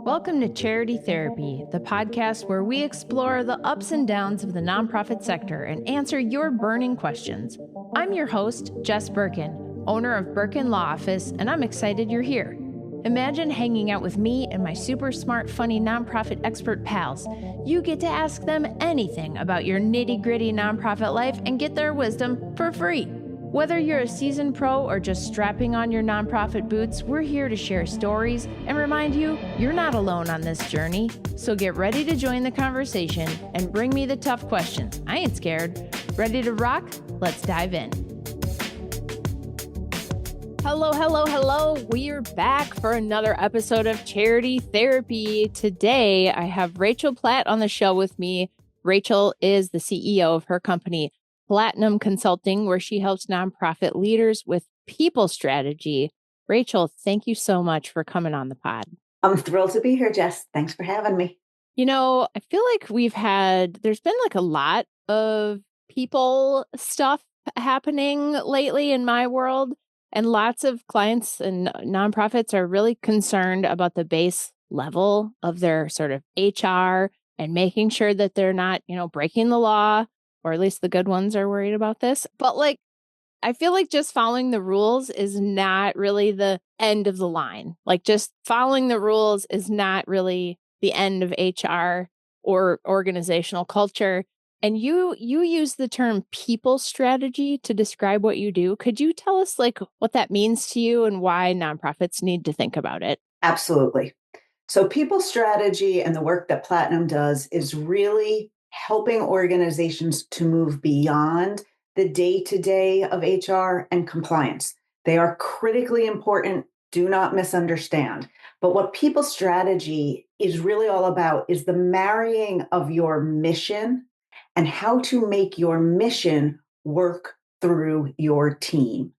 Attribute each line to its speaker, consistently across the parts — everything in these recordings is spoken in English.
Speaker 1: Welcome to Charity Therapy, the podcast where we explore the ups and downs of the nonprofit sector and answer your burning questions. I'm your host, Jess Birkin, owner of Birkin Law Office, and I'm excited you're here. Imagine hanging out with me and my super smart, funny nonprofit expert pals. You get to ask them anything about your nitty-gritty nonprofit life and get their wisdom for free. Whether you're a seasoned pro or just strapping on your nonprofit boots, we're here to share stories and remind you you're not alone on this journey. So get ready to join the conversation and bring me the tough questions. I ain't scared. Ready to rock? Let's dive in. Hello. We're back for another episode of Charity Therapy. Today, I have Rachel Platt on the show with me. Rachel is the CEO of her company, Plattinum Consulting, where she helps nonprofit leaders with people strategy. Rachel, thank you so much for coming on the pod.
Speaker 2: I'm thrilled to be here, Jess. Thanks for having me.
Speaker 1: You know, I feel like there's been like a lot of people stuff happening lately in my world, and lots of clients and nonprofits are really concerned about the base level of their sort of HR and making sure that they're not, breaking the law. Or at least the good ones are worried about this. But I feel like just following the rules is not really the end of the line. Like just following the rules is not really the end of HR or organizational culture. And you use the term people strategy to describe what you do. Could you tell us what that means to you and why nonprofits need to think about it?
Speaker 2: Absolutely. So people strategy and the work that Platinum does is really helping organizations to move beyond the day-to-day of HR and compliance. They are critically important. Do not misunderstand. But what people strategy is really all about is the marrying of your mission and how to make your mission work through your team.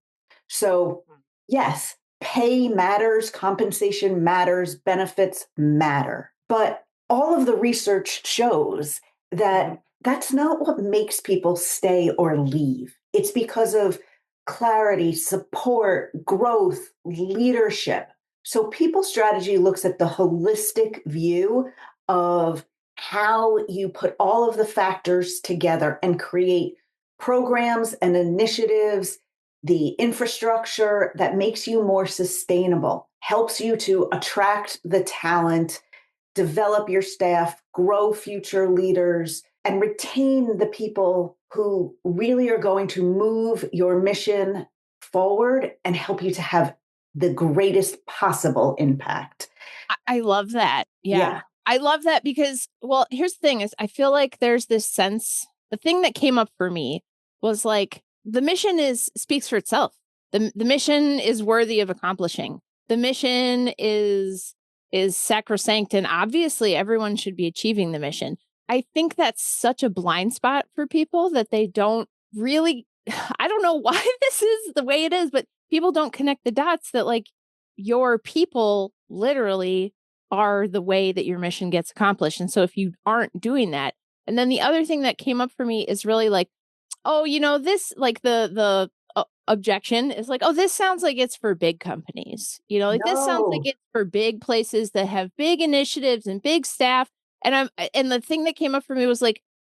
Speaker 2: So, yes, pay matters, compensation matters, benefits matter. But all of the research shows that that's not what makes people stay or leave. It's because of clarity, support, growth, leadership. So people strategy looks at the holistic view of how you put all of the factors together and create programs and initiatives, the infrastructure that makes you more sustainable, helps you to attract the talent, develop your staff, grow future leaders, and retain the people who really are going to move your mission forward and help you to have the greatest possible impact.
Speaker 1: I love that. Yeah. I love that because, well, here's the thing is I feel like there's this sense, the thing that came up for me was the mission speaks for itself. The mission is worthy of accomplishing. The mission is sacrosanct, and obviously everyone should be achieving the mission. I think that's such a blind spot for people that they don't really, I don't know why this is the way it is, but people don't connect the dots that your people literally are the way that your mission gets accomplished. And so if you aren't doing that, and then the other thing that came up for me is really this, the objection is this sounds like it's for big companies, this sounds like it's for big places that have big initiatives and big staff. And the thing that came up for me was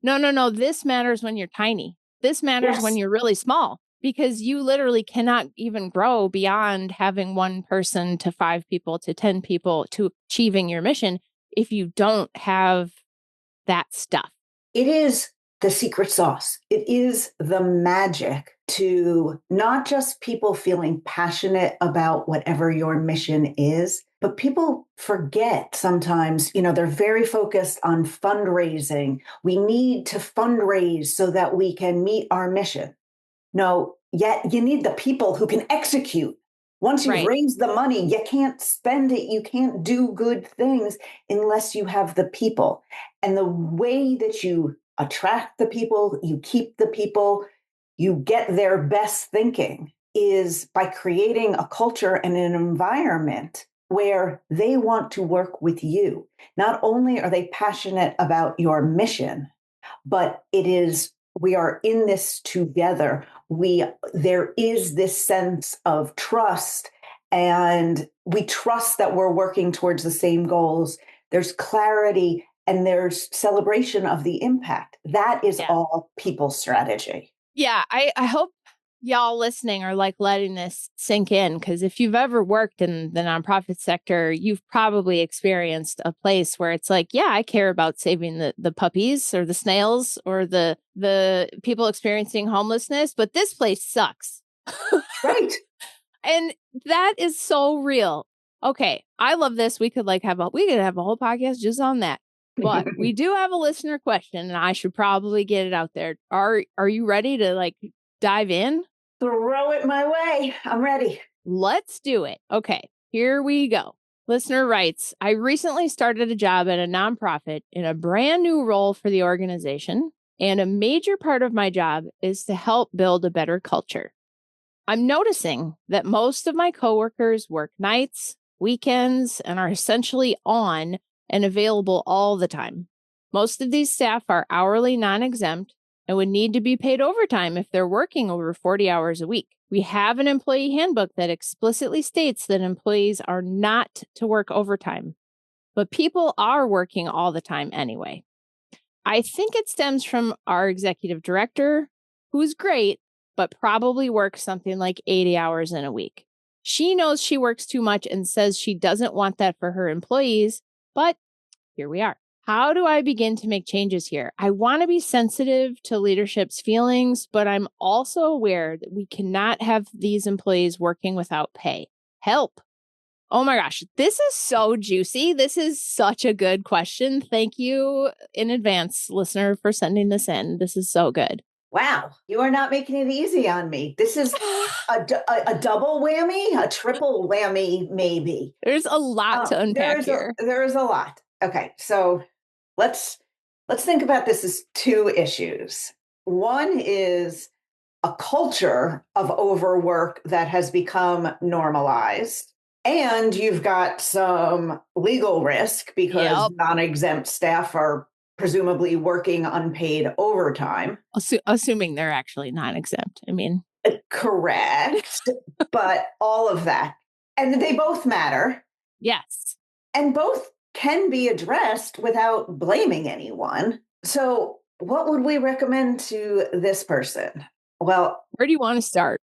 Speaker 1: no, this matters when you're tiny. This matters when you're really small, because you literally cannot even grow beyond having one person to 5 people to 10 people to achieving your mission if you don't have that stuff.
Speaker 2: It is the secret sauce. It is the magic to not just people feeling passionate about whatever your mission is, but people forget sometimes, they're very focused on fundraising. We need to fundraise so that we can meet our mission. No, yet you need the people who can execute. Once you've raised the money, you can't spend it. You can't do good things unless you have the people. And the way that you attract the people, you keep the people, you get their best thinking is by creating a culture and an environment where they want to work with you. Not only are they passionate about your mission, but we are in this together. There is this sense of trust and we trust that we're working towards the same goals. There's clarity and there's celebration of the impact. That is
Speaker 1: Yeah.
Speaker 2: all people strategy.
Speaker 1: Yeah. I hope y'all listening are like letting this sink in, because if you've ever worked in the nonprofit sector, you've probably experienced a place where it's like, yeah, I care about saving the puppies or the snails or the people experiencing homelessness, but this place sucks.
Speaker 2: Right.
Speaker 1: And that is so real. Okay, I love this. We could have a whole podcast just on that. But we do have a listener question, and I should probably get it out there. Are you ready to dive in?
Speaker 2: Throw it my way. I'm ready.
Speaker 1: Let's do it. Okay, here we go. Listener writes, I recently started a job at a nonprofit in a brand new role for the organization, and a major part of my job is to help build a better culture. I'm noticing that most of my coworkers work nights, weekends, and are essentially on and available all the time. Most of these staff are hourly non-exempt and would need to be paid overtime if they're working over 40 hours a week. We have an employee handbook that explicitly states that employees are not to work overtime, but people are working all the time anyway. I think it stems from our executive director, who's great, but probably works something like 80 hours in a week. She knows she works too much and says she doesn't want that for her employees, but here we are. How do I begin to make changes here? I want to be sensitive to leadership's feelings, but I'm also aware that we cannot have these employees working without pay. Help. Oh my gosh, this is so juicy. This is such a good question. Thank you in advance, listener, for sending this in. This is so good.
Speaker 2: Wow, you are not making it easy on me. This is a double whammy, a triple whammy, maybe.
Speaker 1: There's a lot to unpack here.
Speaker 2: There is a lot. Okay, so let's think about this as two issues. One is a culture of overwork that has become normalized. And you've got some legal risk because
Speaker 1: Yep.
Speaker 2: non-exempt staff are presumably working unpaid overtime.
Speaker 1: Assuming they're actually non-exempt. I mean,
Speaker 2: Correct. But all of that. And they both matter.
Speaker 1: yes.
Speaker 2: And both can be addressed without blaming anyone. So, what would we recommend to this person? Well,
Speaker 1: Where do you want to start?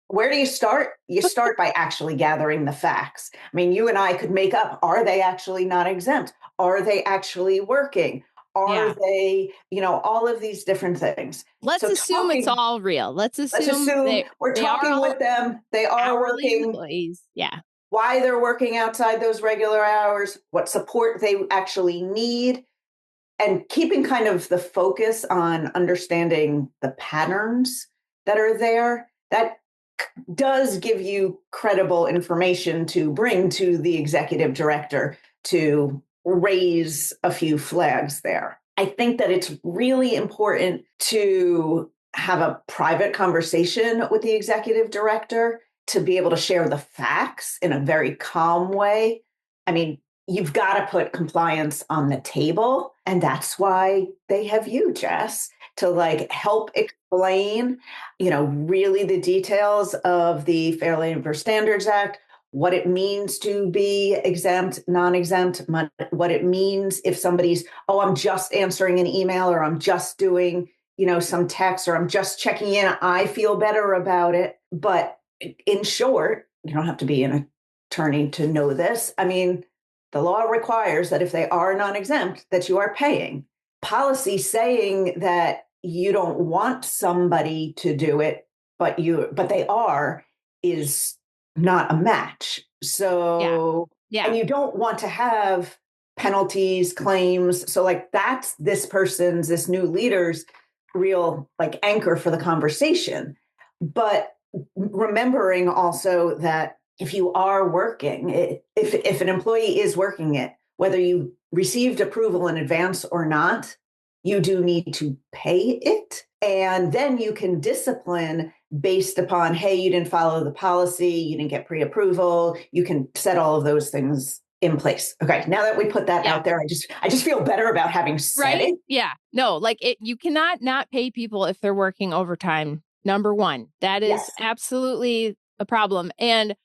Speaker 2: where do you start? You start by actually gathering the facts. I mean, you and I could make up, are they actually not exempt? Are they actually working? Are
Speaker 1: Yeah.
Speaker 2: they, all of these different things.
Speaker 1: Let's
Speaker 2: So
Speaker 1: assume it's
Speaker 2: talking,
Speaker 1: all real. Let's assume
Speaker 2: we're
Speaker 1: they are
Speaker 2: talking
Speaker 1: all
Speaker 2: with them. They are
Speaker 1: hourly
Speaker 2: working,
Speaker 1: employees. Yeah.
Speaker 2: why they're working outside those regular hours, what support they actually need, and keeping kind of the focus on understanding the patterns that are there. That does give you credible information to bring to the executive director to raise a few flags there. I think that it's really important to have a private conversation with the executive director to be able to share the facts in a very calm way. I mean, you've got to put compliance on the table. And that's why they have you, Jess, to help explain, really the details of the Fair Labor Standards Act, what it means to be exempt, non-exempt, what it means if somebody's, oh, I'm just answering an email or I'm just doing, some text or I'm just checking in. I feel better about it. But in short, you don't have to be an attorney to know this. I mean, the law requires that if they are non-exempt, that you are paying. Policy saying that you don't want somebody to do it, but they are, is not a match.
Speaker 1: Yeah.
Speaker 2: So,
Speaker 1: Yeah.
Speaker 2: and you don't want to have penalties, claims. So that's this new leader's real anchor for the conversation. But remembering also that if you are working, if an employee is working it, whether you received approval in advance or not, you do need to pay it. And then you can discipline based upon, hey, you didn't follow the policy, you didn't get pre-approval. You can set all of those things in place. Okay, now that we put that out there, I just feel better about having said it.
Speaker 1: Yeah. No, you cannot not pay people if they're working overtime. Number one, that is absolutely a problem. And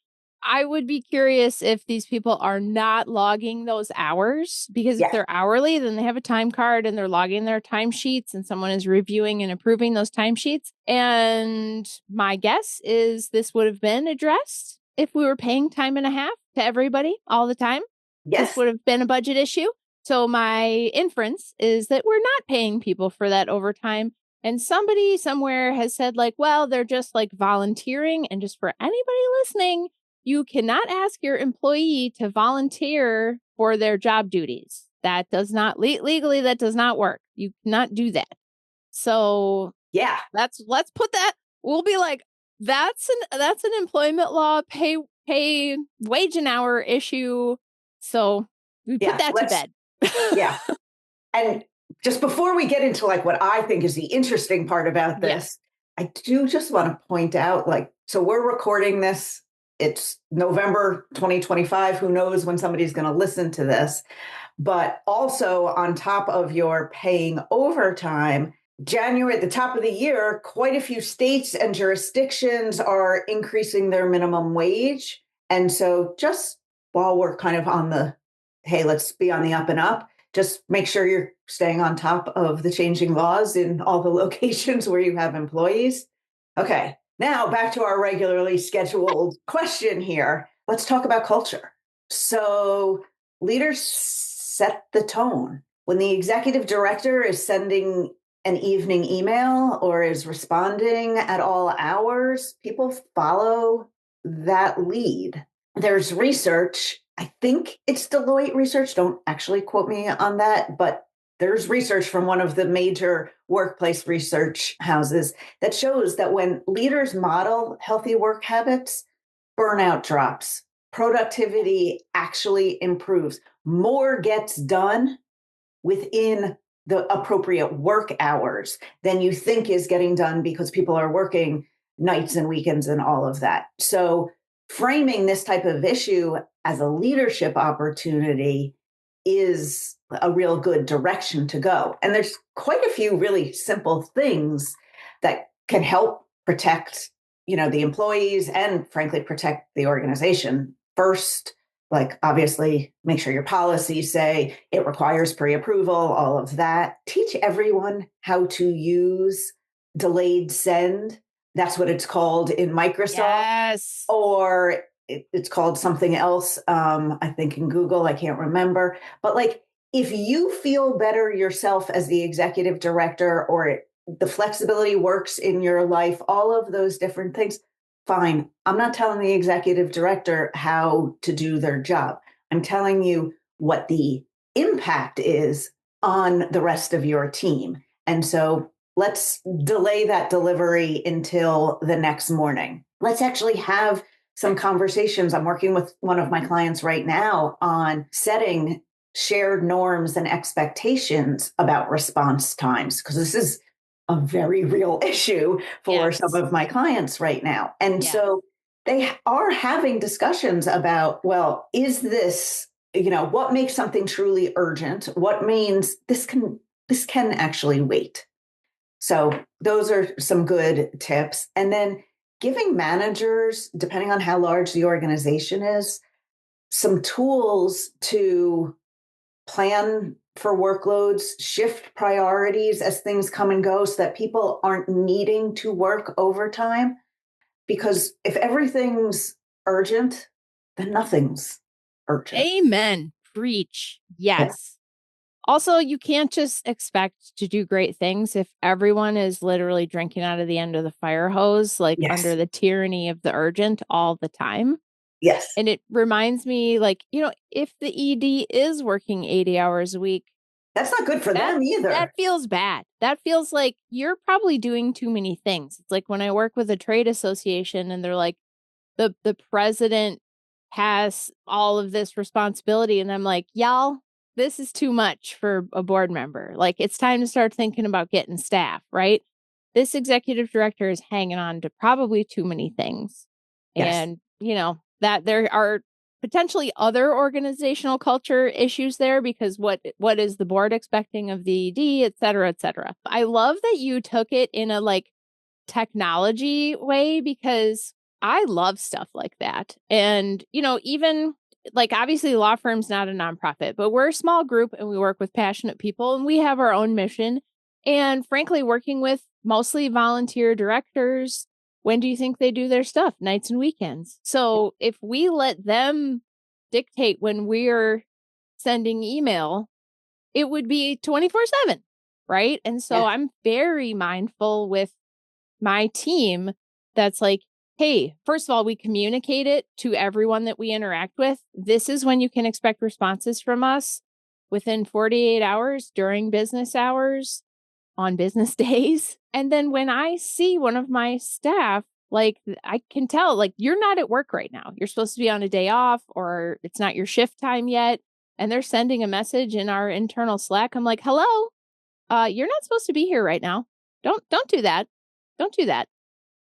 Speaker 1: I would be curious if these people are not logging those hours, because if
Speaker 2: Yes.
Speaker 1: they're hourly, then they have a time card and they're logging their timesheets and someone is reviewing and approving those timesheets. And my guess is this would have been addressed if we were paying time and a half to everybody all the time. This
Speaker 2: Yes.
Speaker 1: would have been a budget issue. So my inference is that we're not paying people for that overtime. And somebody somewhere has said, like, well, they're just like volunteering. And just for anybody listening, you cannot ask your employee to volunteer for their job duties. That does not legally, that does not work. You cannot do that. So
Speaker 2: Yeah.
Speaker 1: let's put that. We'll be like, that's an employment law pay wage and hour issue. So we put that to bed.
Speaker 2: Yeah. And just before we get into like what I think is the interesting part about this, I do just want to point out, like, so we're recording this. It's November 2025. Who knows when somebody's going to listen to this? But also on top of your paying overtime, January at the top of the year, quite a few states and jurisdictions are increasing their minimum wage. And so just while we're kind of on the, hey, let's be on the up and up, just make sure you're staying on top of the changing laws in all the locations where you have employees. Okay, now back to our regularly scheduled question here. Let's talk about culture. So leaders set the tone. When the executive director is sending an evening email or is responding at all hours, people follow that lead. There's research, I think it's Deloitte research, don't actually quote me on that, but there's research from one of the major workplace research houses that shows that when leaders model healthy work habits, burnout drops, productivity actually improves, more gets done within the appropriate work hours than you think is getting done because people are working nights and weekends and all of that. So framing this type of issue as a leadership opportunity is a real good direction to go. And there's quite a few really simple things that can help protect, the employees and frankly protect the organization. First, like obviously make sure your policies say it requires pre-approval, all of that. Teach everyone how to use delayed send. That's what it's called in Microsoft.
Speaker 1: Yes.
Speaker 2: Or it's called something else. I think in Google, I can't remember. But like, if you feel better yourself as the executive director, or the flexibility works in your life, all of those different things, fine. I'm not telling the executive director how to do their job. I'm telling you what the impact is on the rest of your team. And so let's delay that delivery until the next morning. Let's actually have some conversations. I'm working with one of my clients right now on setting shared norms and expectations about response times, because this is a very real issue for some of my clients right now. And so they are having discussions about, well, is this, what makes something truly urgent? What means this can actually wait? So those are some good tips. And then giving managers, depending on how large the organization is, some tools to plan for workloads, shift priorities as things come and go so that people aren't needing to work overtime. Because if everything's urgent, then nothing's urgent.
Speaker 1: Amen. Preach. Yes. Yeah. Also, you can't just expect to do great things if everyone is literally drinking out of the end of the fire hose, like under the tyranny of the urgent all the time.
Speaker 2: Yes.
Speaker 1: And it reminds me, like, if the ED is working 80 hours a week,
Speaker 2: that's not good for them either.
Speaker 1: That feels bad. That feels like you're probably doing too many things. It's like when I work with a trade association and they're like, the president has all of this responsibility. And I'm like, y'all, this is too much for a board member. Like, it's time to start thinking about getting staff, right? This executive director is hanging on to probably too many things.
Speaker 2: Yes.
Speaker 1: And, that there are potentially other organizational culture issues there, because what is the board expecting of the ED, et cetera, et cetera. I love that you took it in a like technology way, because I love stuff like that. And, even like obviously law firm's not a nonprofit, but we're a small group and we work with passionate people and we have our own mission. And frankly, working with mostly volunteer directors, when do you think they do their stuff? Nights and weekends. So if we let them dictate when we're sending email, it would be 24/7, right? And so
Speaker 2: Yeah.
Speaker 1: I'm very mindful with my team that's like, hey, first of all, we communicate it to everyone that we interact with. This is when you can expect responses from us within 48 hours during business hours on business days. And then when I see one of my staff, like I can tell, like, you're not at work right now. You're supposed to be on a day off or it's not your shift time yet. And they're sending a message in our internal Slack. I'm like, hello, you're not supposed to be here right now. Don't do that. Don't do that.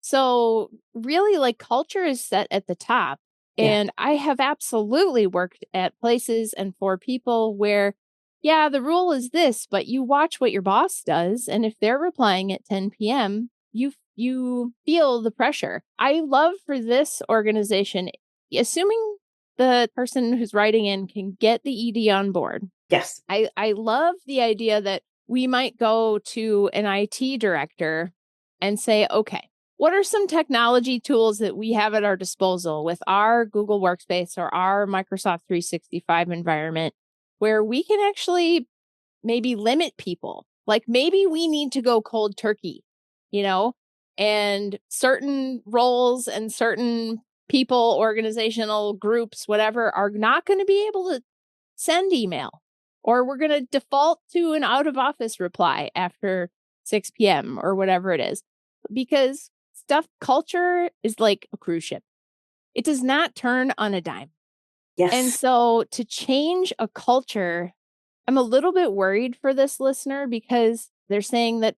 Speaker 1: So really like culture is set at the top.
Speaker 2: Yeah.
Speaker 1: And I have absolutely worked at places and for people where, yeah, the rule is this, but you watch what your boss does. And if they're replying at 10 p.m., you feel the pressure. I love for this organization, assuming the person who's writing in can get the ED on board.
Speaker 2: Yes.
Speaker 1: I love the idea that we might go to an IT director and say, okay, what are some technology tools that we have at our disposal with our Google Workspace or our Microsoft 365 environment where we can actually maybe limit people? Like maybe we need to go cold turkey, you know, and certain roles and certain people, organizational groups, whatever, are not going to be able to send email, or we're going to default to an out of office reply after 6 p.m. or whatever it is, because culture is like a cruise ship. It does not turn on a dime. And
Speaker 2: Yes.
Speaker 1: so to change a culture, I'm a little bit worried for this listener because they're saying that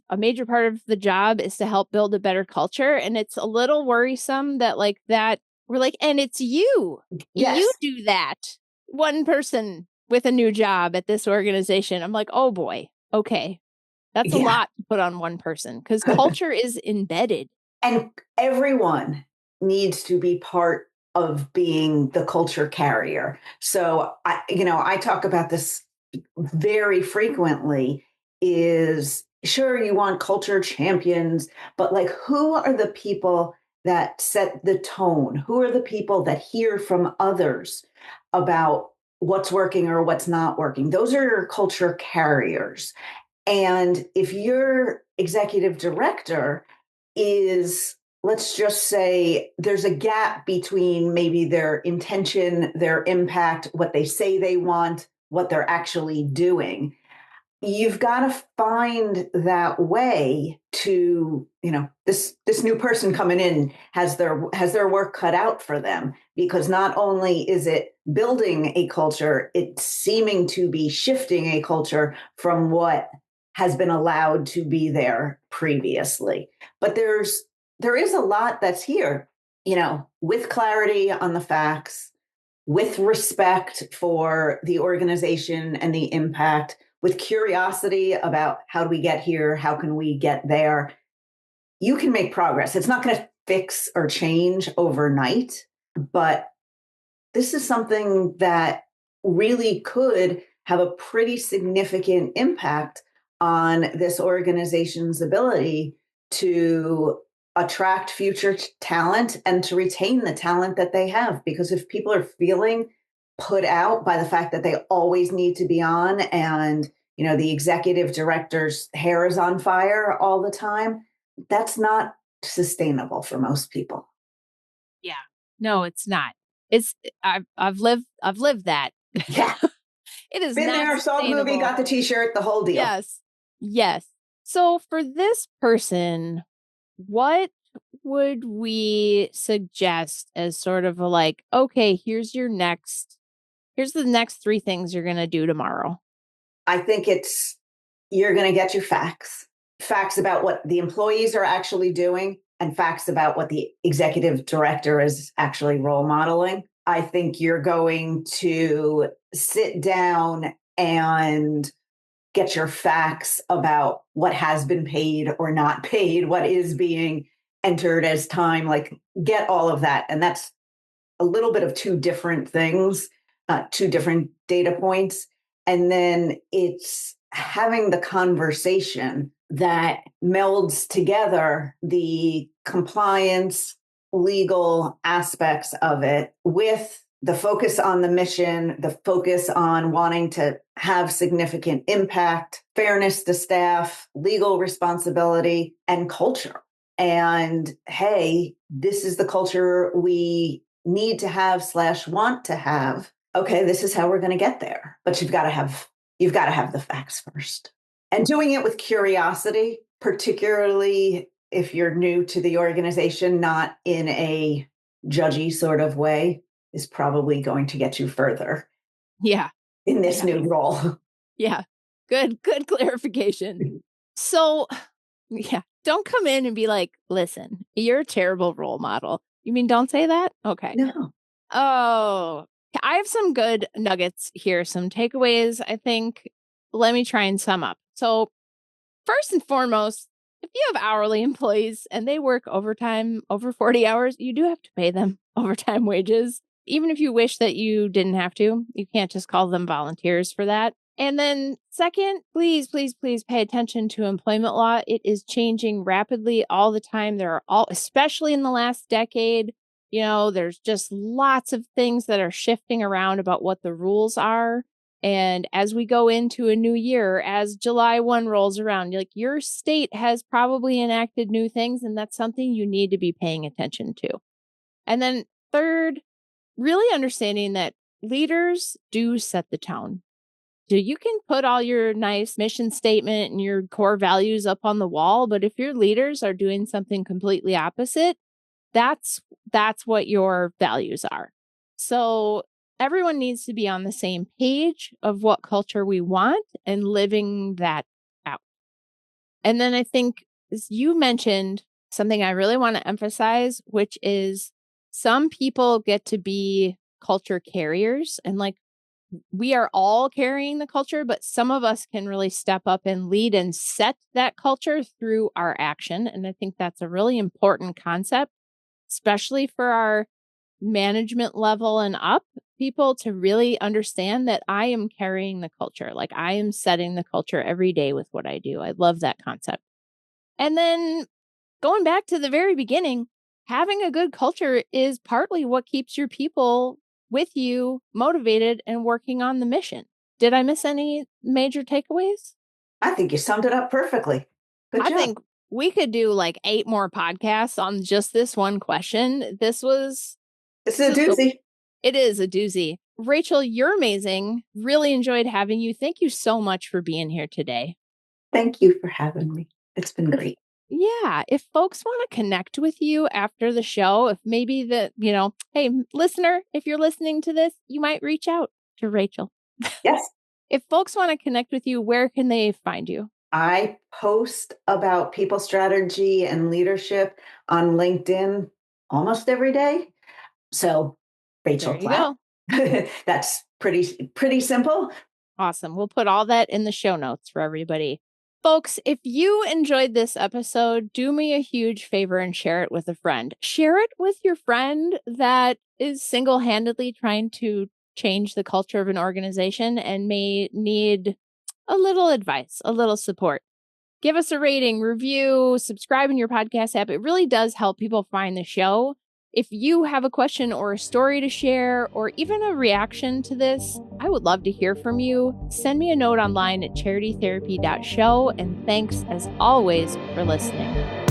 Speaker 1: a major part of the job is to help build a better culture. And it's a little worrisome that we're like, and it's you
Speaker 2: Yes.
Speaker 1: do that. One person with a new job at this organization. I'm like, oh boy, okay. That's a
Speaker 2: Yeah.
Speaker 1: lot to put on one person because culture is embedded.
Speaker 2: And everyone needs to be part of being the culture carrier. So I talk about this very frequently is sure you want culture champions, but like who are the people that set the tone? Who are the people that hear from others about what's working or what's not working? Those are your culture carriers. And if your executive director is, let's just say, there's a gap between maybe their intention, their impact, what they say they want, what they're actually doing, you've got to find that way to, this new person coming in has their work cut out for them, because not only is it building a culture, it's seeming to be shifting a culture from what has been allowed to be there previously. But there is a lot that's here, with clarity on the facts, with respect for the organization and the impact, with curiosity about how do we get here? How can we get there? You can make progress. It's not going to fix or change overnight, but this is something that really could have a pretty significant impact on this organization's ability to attract future talent and to retain the talent that they have. Because if people are feeling put out by the fact that they always need to be on, and the executive director's hair is on fire all the time, that's not sustainable for most people.
Speaker 1: Yeah. No, it's not. It's I've lived that.
Speaker 2: Yeah.
Speaker 1: It is
Speaker 2: Been
Speaker 1: not
Speaker 2: there, saw the movie,
Speaker 1: sustainable.
Speaker 2: got the t-shirt, the whole deal.
Speaker 1: Yes. Yes. So for this person, what would we suggest as sort of like, okay, here's the next three things you're going to do tomorrow?
Speaker 2: I think you're going to get your facts about what the employees are actually doing, and facts about what the executive director is actually role modeling. I think you're going to sit down and get your facts about what has been paid or not paid, what is being entered as time, like get all of that. And that's a little bit of two different things, two different data points. And then it's having the conversation that melds together the compliance, legal aspects of it with the focus on the mission, the focus on wanting to have significant impact, fairness to staff, legal responsibility, and culture. And hey, this is the culture we need to have / want to have. Okay, this is how we're going to get there. But you've got to have the facts first. And doing it with curiosity, particularly if you're new to the organization, not in a judgy sort of way, is probably going to get you further.
Speaker 1: Yeah.
Speaker 2: In this new role.
Speaker 1: Yeah. Good clarification. So, yeah, don't come in and be like, listen, you're a terrible role model. You mean don't say that? Okay.
Speaker 2: No.
Speaker 1: Oh, I have some good nuggets here, some takeaways, I think. Let me try and sum up. So, first and foremost, if you have hourly employees and they work overtime over 40 hours, you do have to pay them overtime wages. Even if you wish that you didn't have to, you can't just call them volunteers for that. And then second, please, please, please pay attention to employment law. It is changing rapidly all the time. There are especially in the last decade, there's just lots of things that are shifting around about what the rules are. And as we go into a new year, as July 1 rolls around, like your state has probably enacted new things, and that's something you need to be paying attention to. And then third, really understanding that leaders do set the tone. So you can put all your nice mission statement and your core values up on the wall, but if your leaders are doing something completely opposite, that's what your values are. So everyone needs to be on the same page of what culture we want and living that out. And then I think, as you mentioned, something I really want to emphasize, which is some people get to be culture carriers, and like we are all carrying the culture, but some of us can really step up and lead and set that culture through our action. And I think that's a really important concept, especially for our management level and up people to really understand that I am carrying the culture. Like I am setting the culture every day with what I do. I love that concept. And then going back to the very beginning, having a good culture is partly what keeps your people with you, motivated and working on the mission. Did I miss any major takeaways?
Speaker 2: I think you summed it up perfectly. Good
Speaker 1: I
Speaker 2: job.
Speaker 1: think we could do like 8 more podcasts on just this one question. It's a
Speaker 2: doozy.
Speaker 1: It is a doozy. Rachel, you're amazing. Really enjoyed having you. Thank you so much for being here today.
Speaker 2: Thank you for having me. It's been great.
Speaker 1: Yeah. If folks want to connect with you after the show, if maybe hey, listener, if you're listening to this, you might reach out to Rachel.
Speaker 2: Yes.
Speaker 1: If folks want to connect with you, where can they find you?
Speaker 2: I post about people strategy and leadership on LinkedIn almost every day. So Rachel Platt. That's pretty simple.
Speaker 1: Awesome. We'll put all that in the show notes for everybody. Folks, if you enjoyed this episode, do me a huge favor and share it with a friend. Share it with your friend that is single-handedly trying to change the culture of an organization and may need a little advice, a little support. Give us a rating, review, subscribe in your podcast app. It really does help people find the show. If you have a question or a story to share, or even a reaction to this, I would love to hear from you. Send me a note online at charitytherapy.show. And thanks, as always, for listening.